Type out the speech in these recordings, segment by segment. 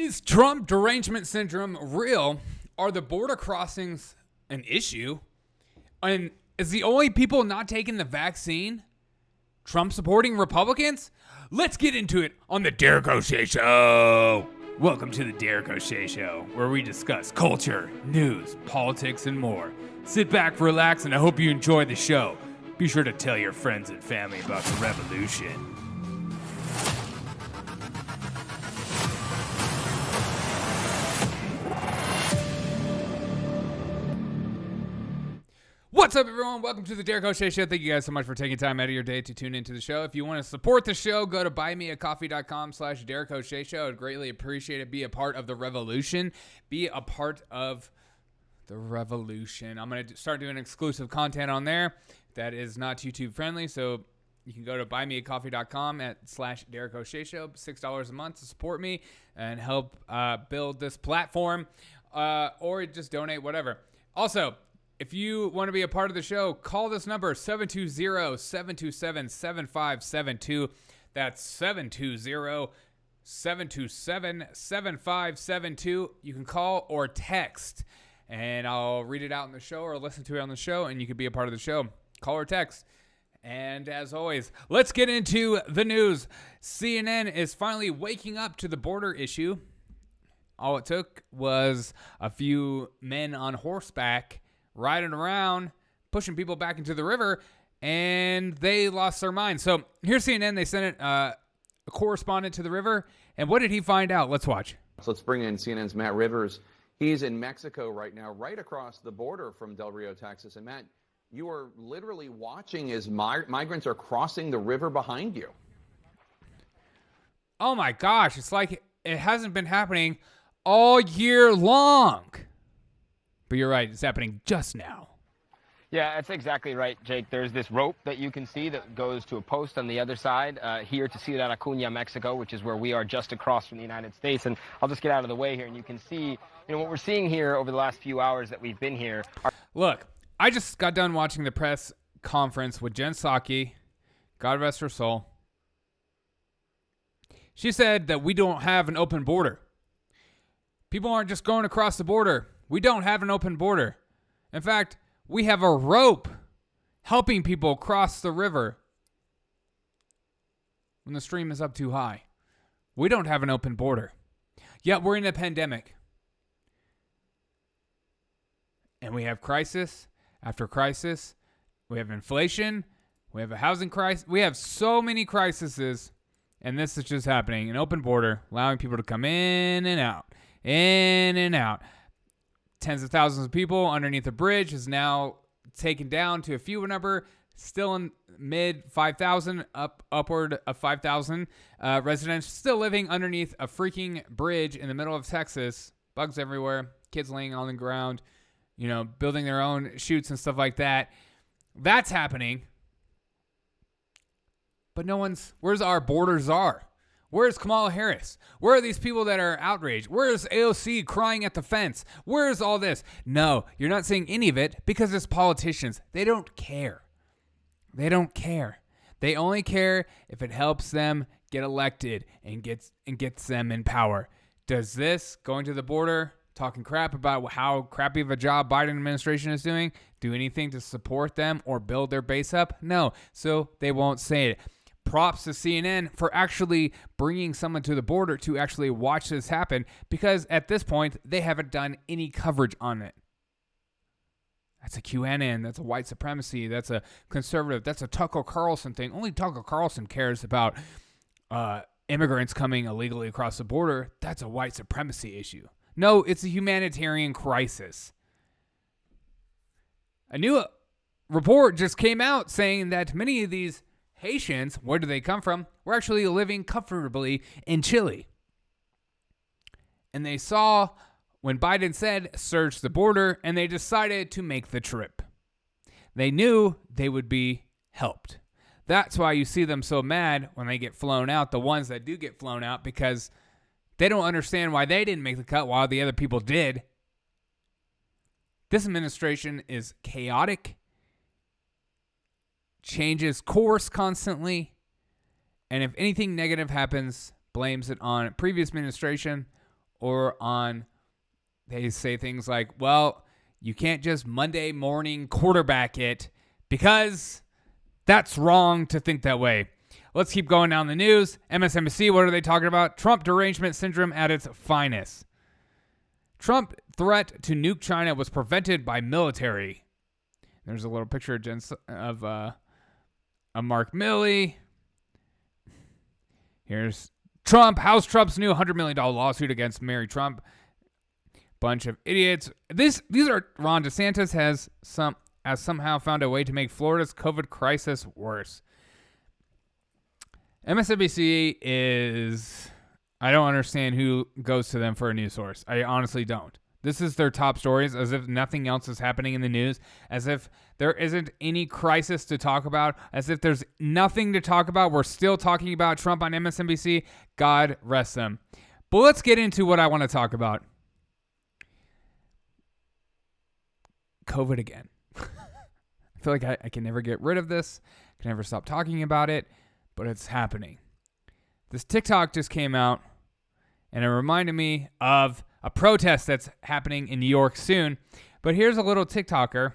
Is Trump derangement syndrome real? Are the border crossings an issue? And is the only people not taking the vaccine Trump supporting Republicans? Let's get into it on the Derek O'Shea Show. Welcome to the Derek O'Shea Show, where we discuss culture, news, politics, and more. Sit back, relax, and I hope you enjoy the show. Be sure to tell your friends and family about the revolution. What's up, everyone? Welcome to the Derek O'Shea Show. Thank you guys so much for taking time out of your day to tune into the show. If you want to support the show, go to buymeacoffee.com/Derek O'Shea Show. I'd greatly appreciate it. Be a part of the revolution. Be a part of the revolution. I'm going to start doing exclusive content on there that is not YouTube friendly. So you can go to buymeacoffee.com/Derek O'Shea Show. $6 a month to support me and help build this platform, or just donate, whatever. Also, if you want to be a part of the show, call this number, 720-727-7572. That's 720-727-7572. You can call or text, and I'll read it out in the show or listen to it on the show, and you can be a part of the show. Call or text. And as always, let's get into the news. CNN is finally waking up to the border issue. All it took was a few men on horseback riding around, pushing people back into the river, and they lost their mind. So here's CNN. They sent a correspondent to the river, and what did he find out? Let's watch. So let's bring in CNN's Matt Rivers. He's in Mexico right now, right across the border from Del Rio, Texas. And Matt, you are literally watching as migrants are crossing the river behind you. Oh my gosh, it's like it hasn't been happening all year long. But you're right, it's happening just now. Yeah, that's exactly right, Jake. There's this rope that you can see that goes to a post on the other side here to Ciudad Acuña, Mexico, which is where we are just across from the United States. And I'll just get out of the way here, and you can see, what we're seeing here over the last few hours that we've been here. Look, I just got done watching the press conference with Jen Psaki, God rest her soul. She said that we don't have an open border. People aren't just going across the border. We don't have an open border. In fact, we have a rope helping people cross the river when the stream is up too high. We don't have an open border. Yet we're in a pandemic. And we have crisis after crisis. We have inflation. We have a housing crisis. We have so many crises. And this is just happening. An open border, allowing people to come in and out. In and out. Tens of thousands of people underneath a bridge is now taken down to a fewer number, still in mid 5,000, upward of 5,000 residents still living underneath a freaking bridge in the middle of Texas. Bugs everywhere, kids laying on the ground, building their own chutes and stuff like that. That's happening. But where's our border czar? Where's Kamala Harris? Where are these people that are outraged? Where's AOC crying at the fence? Where's all this? No, you're not seeing any of it because it's politicians. They don't care. They don't care. They only care if it helps them get elected and gets them in power. Does this, going to the border, talking crap about how crappy of a job Biden administration is doing, do anything to support them or build their base up? No, so they won't say it. Props to CNN for actually bringing someone to the border to actually watch this happen, because at this point, they haven't done any coverage on it. That's a QAnon. That's a white supremacy. That's a conservative. That's a Tucker Carlson thing. Only Tucker Carlson cares about immigrants coming illegally across the border. That's a white supremacy issue. No, it's a humanitarian crisis. A new report just came out saying that many of these Haitians, where do they come from? We're actually living comfortably in Chile. And they saw when Biden said, search the border, and they decided to make the trip. They knew they would be helped. That's why you see them so mad when they get flown out, the ones that do get flown out, because they don't understand why they didn't make the cut while the other people did. This administration is chaotic, changes course constantly, and if anything negative happens, blames it on previous administration they say things like, well, you can't just Monday morning quarterback it because that's wrong to think that way. Let's keep going down the news. MSNBC, what are they talking about? Trump derangement syndrome at its finest. Trump threat to nuke China was prevented by military. There's a little picture of Mark Milley. Here's Trump. How's Trump's new $100 million lawsuit against Mary Trump? Bunch of idiots. These are Ron DeSantis has somehow found a way to make Florida's COVID crisis worse. MSNBC is, I don't understand who goes to them for a news source. I honestly don't. This is their top stories, as if nothing else is happening in the news, as if there isn't any crisis to talk about, as if there's nothing to talk about. We're still talking about Trump on MSNBC. God rest them. But let's get into what I want to talk about. COVID again. I feel like I can never get rid of this. I can never stop talking about it. But it's happening. This TikTok just came out, and it reminded me of a protest that's happening in New York soon. But here's a little TikToker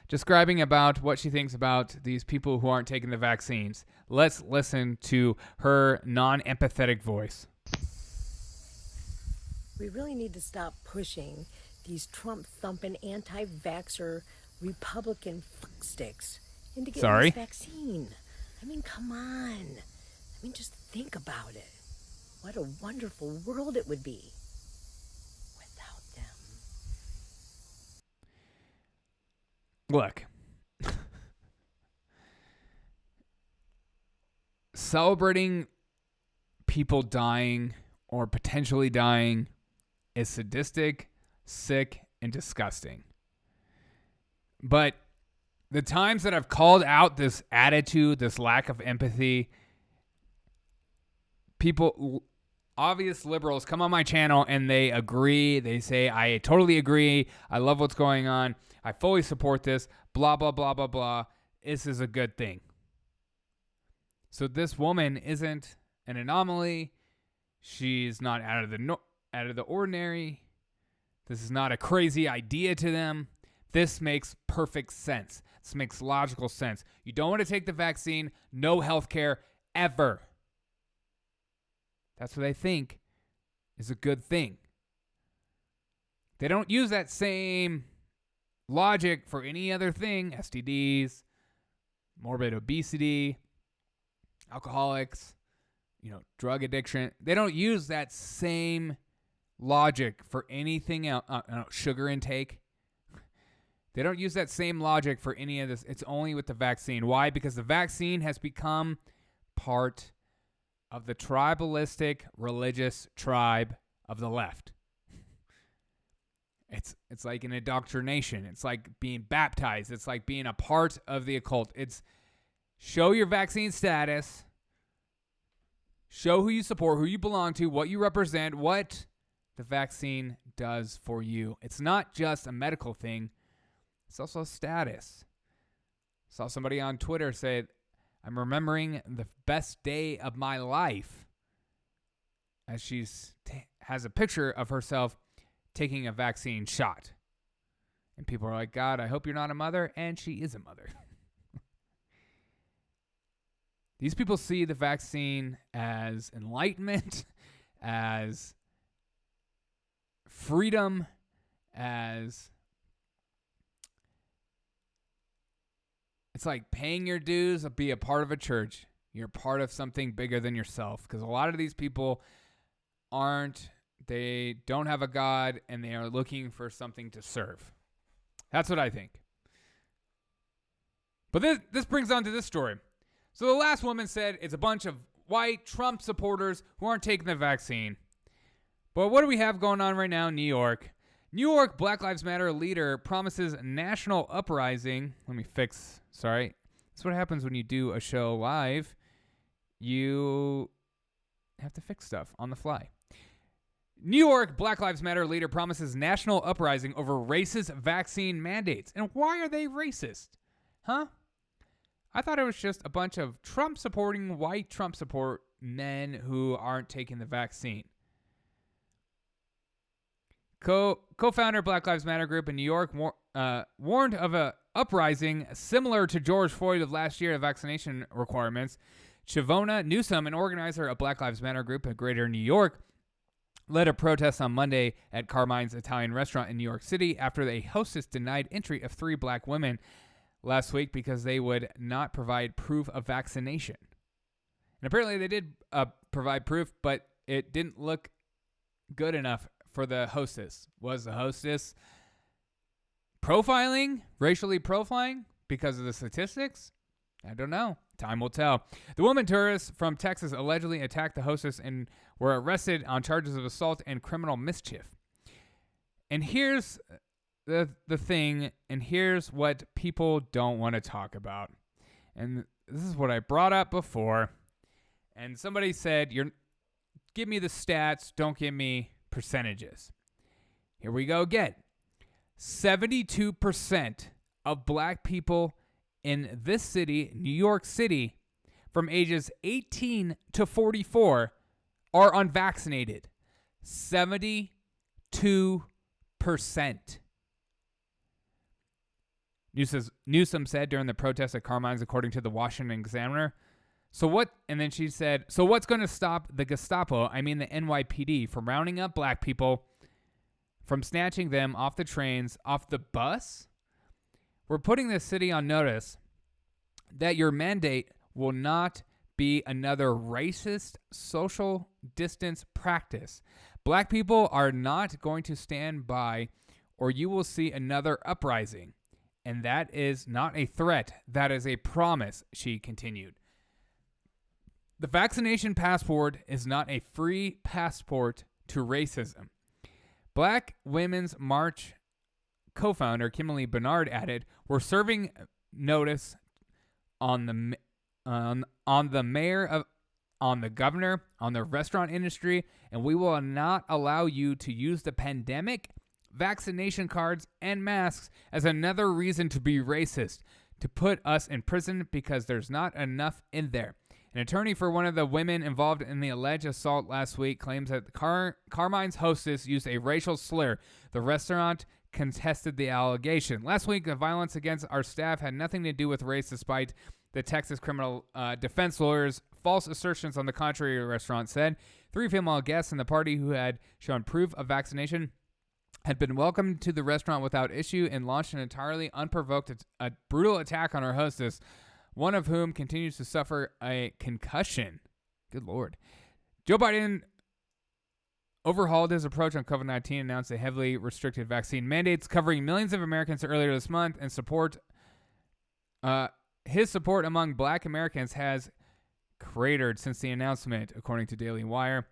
describing about what she thinks about these people who aren't taking the vaccines. Let's listen to her non-empathetic voice. We really need to stop pushing these Trump-thumping, anti-vaxxer Republican fucksticks into getting this vaccine. I mean, come on. I mean, just think about it. What a wonderful world it would be without them. Look. Celebrating people dying or potentially dying is sadistic, sick, and disgusting. But the times that I've called out this attitude, this lack of empathy, people, obvious liberals come on my channel and they agree. They say, I totally agree. I love what's going on. I fully support this. Blah, blah, blah, blah, blah. This is a good thing. So this woman isn't an anomaly. She's not out of the ordinary. This is not a crazy idea to them. This makes perfect sense. This makes logical sense. You don't want to take the vaccine, no health care ever. That's what they think is a good thing. They don't use that same logic for any other thing. STDs, morbid obesity, alcoholics, drug addiction. They don't use that same logic for anything else. Sugar intake. They don't use that same logic for any of this. It's only with the vaccine. Why? Because the vaccine has become part of the tribalistic religious tribe of the left. It's like an indoctrination. It's like being baptized. It's like being a part of the occult. It's show your vaccine status. Show who you support, who you belong to, what you represent, what the vaccine does for you. It's not just a medical thing. It's also status. Saw somebody on Twitter say, I'm remembering the best day of my life, as she has a picture of herself taking a vaccine shot. And people are like, God, I hope you're not a mother. And she is a mother. These people see the vaccine as enlightenment, as freedom, as it's like paying your dues to be a part of a church. You're part of something bigger than yourself. Because a lot of these people they don't have a God, and they are looking for something to serve. That's what I think. But this brings on to this story. So the last woman said it's a bunch of white Trump supporters who aren't taking the vaccine. But what do we have going on right now in New York? New York Black Lives Matter leader promises national uprising. Sorry. That's what happens when you do a show live. You have to fix stuff on the fly. New York Black Lives Matter leader promises national uprising over racist vaccine mandates. And why are they racist? Huh? I thought it was just a bunch of white Trump support men who aren't taking the vaccine. Co-founder Black Lives Matter group in New York warned of a uprising similar to George Floyd of last year of vaccination requirements. Chivona Newsome, an organizer of Black Lives Matter group in Greater New York, led a protest on Monday at Carmine's Italian restaurant in New York City after a hostess denied entry of 3 black women last week because they would not provide proof of vaccination. And apparently they did provide proof, but it didn't look good enough for the hostess. Was the hostess profiling, racially profiling because of the statistics? I don't know. Time will tell. The woman tourists from Texas allegedly attacked the hostess and were arrested on charges of assault and criminal mischief. And here's the thing, and here's what people don't want to talk about. And this is what I brought up before. And somebody said, give me the stats, don't give me percentages. Here we go again. 72% of black people in this city, New York City, from ages 18 to 44 are unvaccinated. 72%. Newsome said during the protest at Carmine's, according to the Washington Examiner. So what? And then she said, so what's going to stop the Gestapo, I mean the NYPD, from rounding up black people, from snatching them off the trains, off the bus? We're putting this city on notice that your mandate will not be another racist social distance practice. Black people are not going to stand by, or you will see another uprising. And that is not a threat. That is a promise, she continued. The vaccination passport is not a free passport to racism. Black Women's March co-founder Kimberly Bernard added, "We're serving notice on the mayor, on the governor, on the restaurant industry, and we will not allow you to use the pandemic, vaccination cards, and masks as another reason to be racist, to put us in prison because there's not enough in there." An attorney for one of the women involved in the alleged assault last week claims that Carmine's hostess used a racial slur. The restaurant contested the allegation. Last week, the violence against our staff had nothing to do with race, despite the Texas criminal defense lawyer's false assertions on the contrary, the restaurant said. 3 female guests in the party who had shown proof of vaccination had been welcomed to the restaurant without issue and launched an entirely unprovoked, a brutal attack on our hostess, one of whom continues to suffer a concussion. Good Lord. Joe Biden overhauled his approach on COVID-19, announced a heavily restricted vaccine mandates covering millions of Americans earlier this month, and his support among black Americans has cratered since the announcement, according to Daily Wire.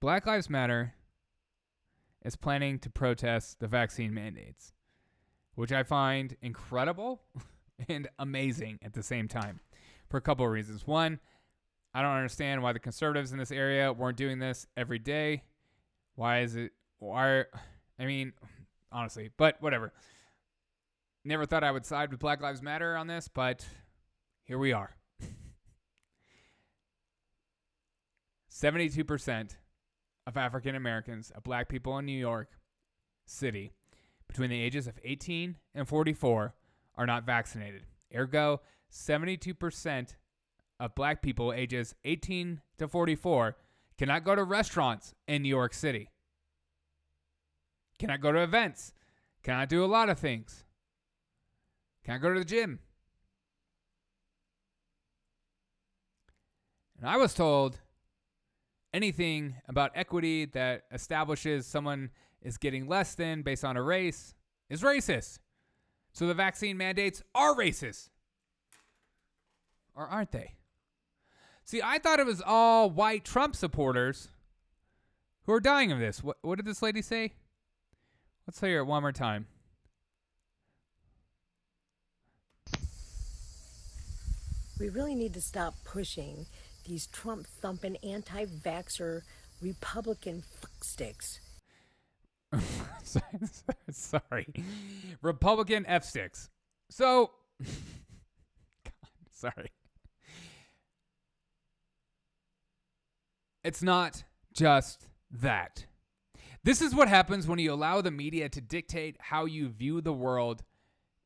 Black Lives Matter is planning to protest the vaccine mandates, which I find incredible and amazing at the same time for a couple of reasons. One, I don't understand why the conservatives in this area weren't doing this every day. Why? I mean, honestly, but whatever. Never thought I would side with Black Lives Matter on this, but here we are. 72% of African Americans, of black people in New York City, between the ages of 18 and 44, are not vaccinated. Ergo, 72% of black people ages 18 to 44 cannot go to restaurants in New York City, cannot go to events, cannot do a lot of things, cannot go to the gym. And I was told anything about equity that establishes someone is getting less than based on a race is racist. So the vaccine mandates are racist. Or aren't they? See, I thought it was all white Trump supporters who are dying of this. What did this lady say? Let's hear it one more time. We really need to stop pushing these Trump-thumping, anti-vaxxer Republican fucksticks. Sorry. Republican F-sticks. So, God, sorry. It's not just that. This is what happens when you allow the media to dictate how you view the world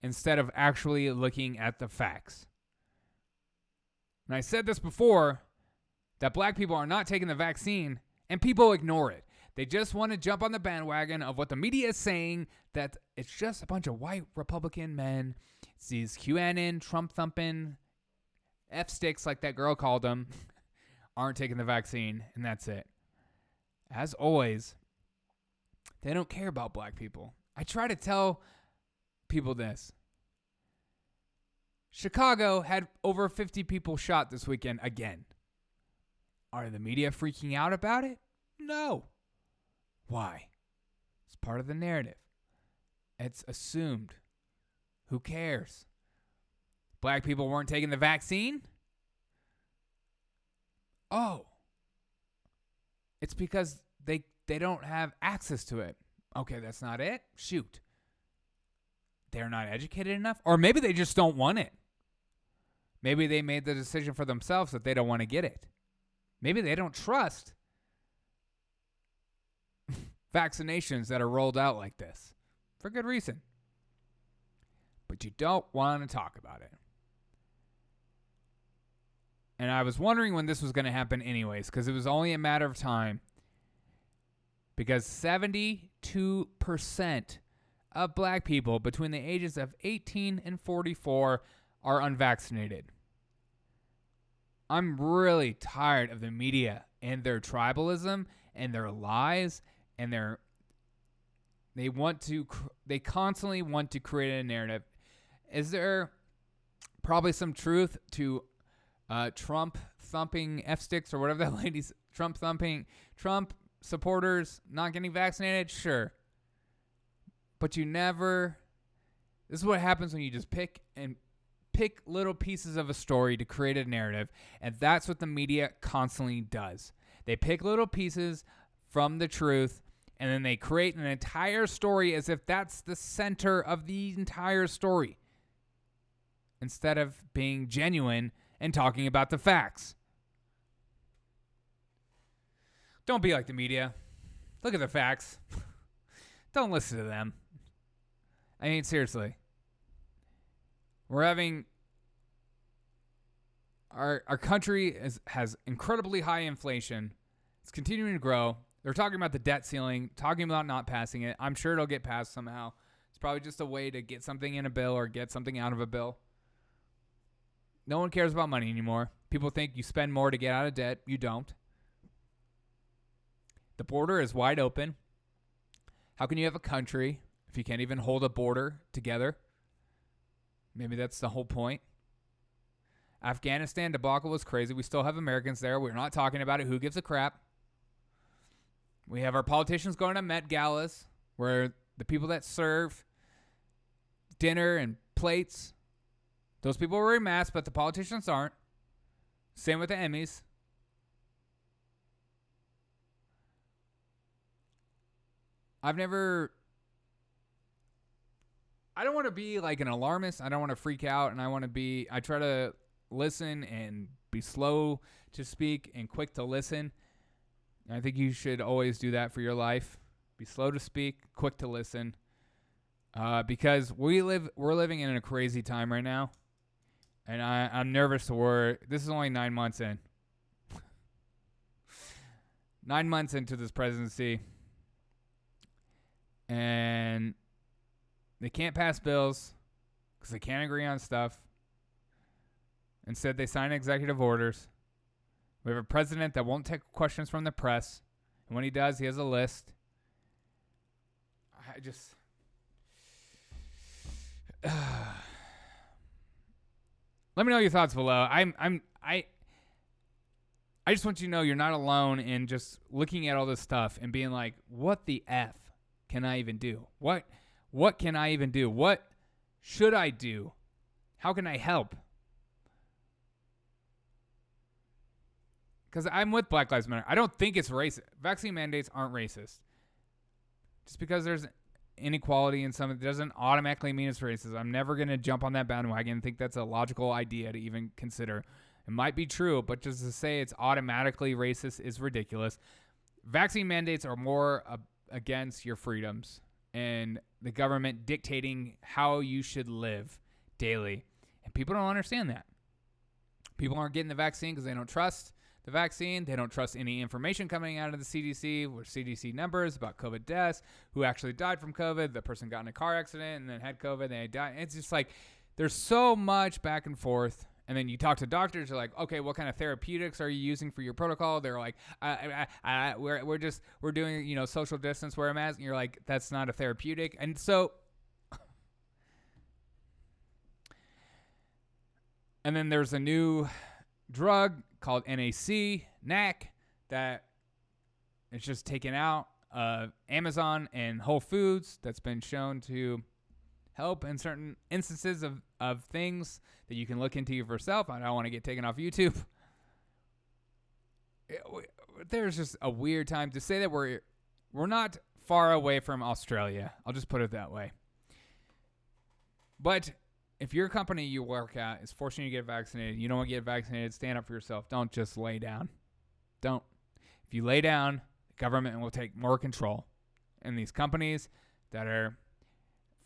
instead of actually looking at the facts. And I said this before, that black people are not taking the vaccine, and people ignore it. They just want to jump on the bandwagon of what the media is saying, that it's just a bunch of white Republican men. It's these QAnon, Trump-thumping F-sticks, like that girl called them, aren't taking the vaccine, and that's it. As always, they don't care about black people. I try to tell people this. Chicago had over 50 people shot this weekend again. Are the media freaking out about it? No. Why? It's part of the narrative. It's assumed. Who cares? Black people weren't taking the vaccine? Oh. It's because they don't have access to it. Okay, that's not it. Shoot. They're not educated enough? Or maybe they just don't want it. Maybe they made the decision for themselves that they don't want to get it. Maybe they don't trust vaccinations that are rolled out like this. For good reason. But you don't want to talk about it. And I was wondering when this was going to happen anyways, because it was only a matter of time. Because 72% of black people between the ages of 18 and 44 are unvaccinated. I'm really tired of the media and their tribalism and their lies and they constantly want to create a narrative. Is there probably some truth to Trump thumping F-sticks or whatever that lady's Trump supporters not getting vaccinated? Sure. But this is what happens when you just pick little pieces of a story to create a narrative, and that's what the media constantly does. They pick little pieces from the truth, and then they create an entire story as if that's the center of the entire story, instead of being genuine and talking about the facts. Don't be like the media. Look at the facts. Don't listen to them. I mean, seriously. We're having our country has incredibly high inflation. It's continuing to grow. They're talking about the debt ceiling, talking about not passing it. I'm sure it'll get passed somehow. It's probably just a way to get something in a bill or get something out of a bill. No one cares about money anymore. People think you spend more to get out of debt. You don't. The border is wide open. How can you have a country if you can't even hold a border together? Maybe that's the whole point. Afghanistan debacle was crazy. We still have Americans there. We're not talking about it. Who gives a crap? We have our politicians going to Met Galas where the people that serve dinner and plates, those people are wearing masks, but the politicians aren't. Same with the Emmys. I don't want to be like an alarmist. I don't want to freak out. And I try to listen and be slow to speak and quick to listen. And I think you should always do that for your life. Be slow to speak, quick to listen. Because we're living in a crazy time right now. And I'm nervous this is only 9 months in. 9 months into this presidency. And they can't pass bills because they can't agree on stuff. Instead, they sign executive orders. We have a president that won't take questions from the press. And when he does, he has a list. Let me know your thoughts below. I just want you to know you're not alone in just looking at all this stuff and being like, what the F can I even do? What can I even do? What should I do? How can I help? Because I'm with Black Lives Matter. I don't think it's racist. Vaccine mandates aren't racist. Just because there's inequality in some, it doesn't automatically mean it's racist. I'm never going to jump on that bandwagon and think that's a logical idea to even consider. It might be true, but just to say it's automatically racist is ridiculous. Vaccine mandates are more against your freedoms and the government dictating how you should live daily. And people don't understand that. People aren't getting the vaccine because they don't trust the vaccine. They don't trust any information coming out of the CDC or CDC numbers about COVID deaths, who actually died from COVID. The person got in a car accident and then had COVID and they died. It's just like there's so much back and forth. And then you talk to doctors, they're like, okay, what kind of therapeutics are you using for your protocol? They're like, we're doing, social distance, wear a mask. And you're like, that's not a therapeutic. And so, and then there's a new drug called NAC that is just taken out of Amazon and Whole Foods that's been shown to help in certain instances of things that you can look into for yourself. I don't want to get taken off YouTube. There's just a weird time to say that we're not far away from Australia. I'll just put it that way. But if your company you work at is forcing you to get vaccinated, you don't want to get vaccinated, stand up for yourself. Don't just lay down. Don't. If you lay down, the government will take more control. And these companies that are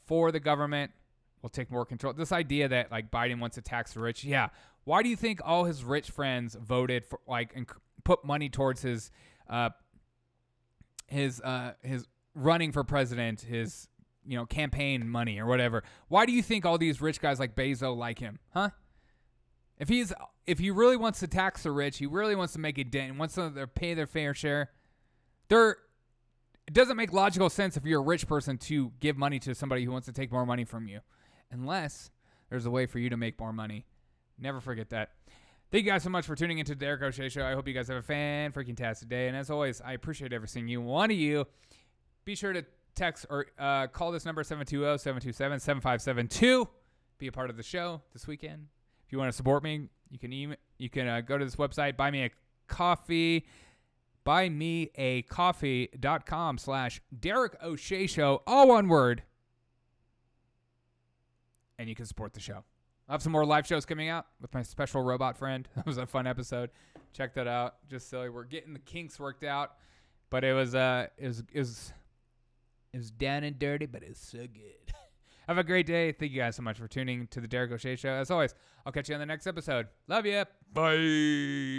for the government will take more control. This idea that like Biden wants to tax the rich. Yeah. Why do you think all his rich friends voted for and put money towards his running for president, his campaign money or whatever? Why do you think all these rich guys like Bezos like him? Huh? If he really wants to tax the rich, he really wants to make a dent and wants them to pay their fair share. It doesn't make logical sense if you're a rich person to give money to somebody who wants to take more money from you, unless there's a way for you to make more money. Never forget that. Thank you guys so much for tuning into the Derek O'Shea Show. I hope you guys have a fan-freaking-tastic day. And as always, I appreciate every single one of you. Be sure to text or call this number, 720-727-7572. Be a part of the show this weekend. If you want to support me, you can go to this website, buymeacoffee.com/Derek O'Shea Show, all one word. And you can support the show. I'll have some more live shows coming out with my special robot friend. That was a fun episode. Check that out. Just silly. We're getting the kinks worked out, but it was down and dirty, but it was so good. Have a great day. Thank you guys so much for tuning to the Derek O'Shea Show. As always, I'll catch you on the next episode. Love you. Bye.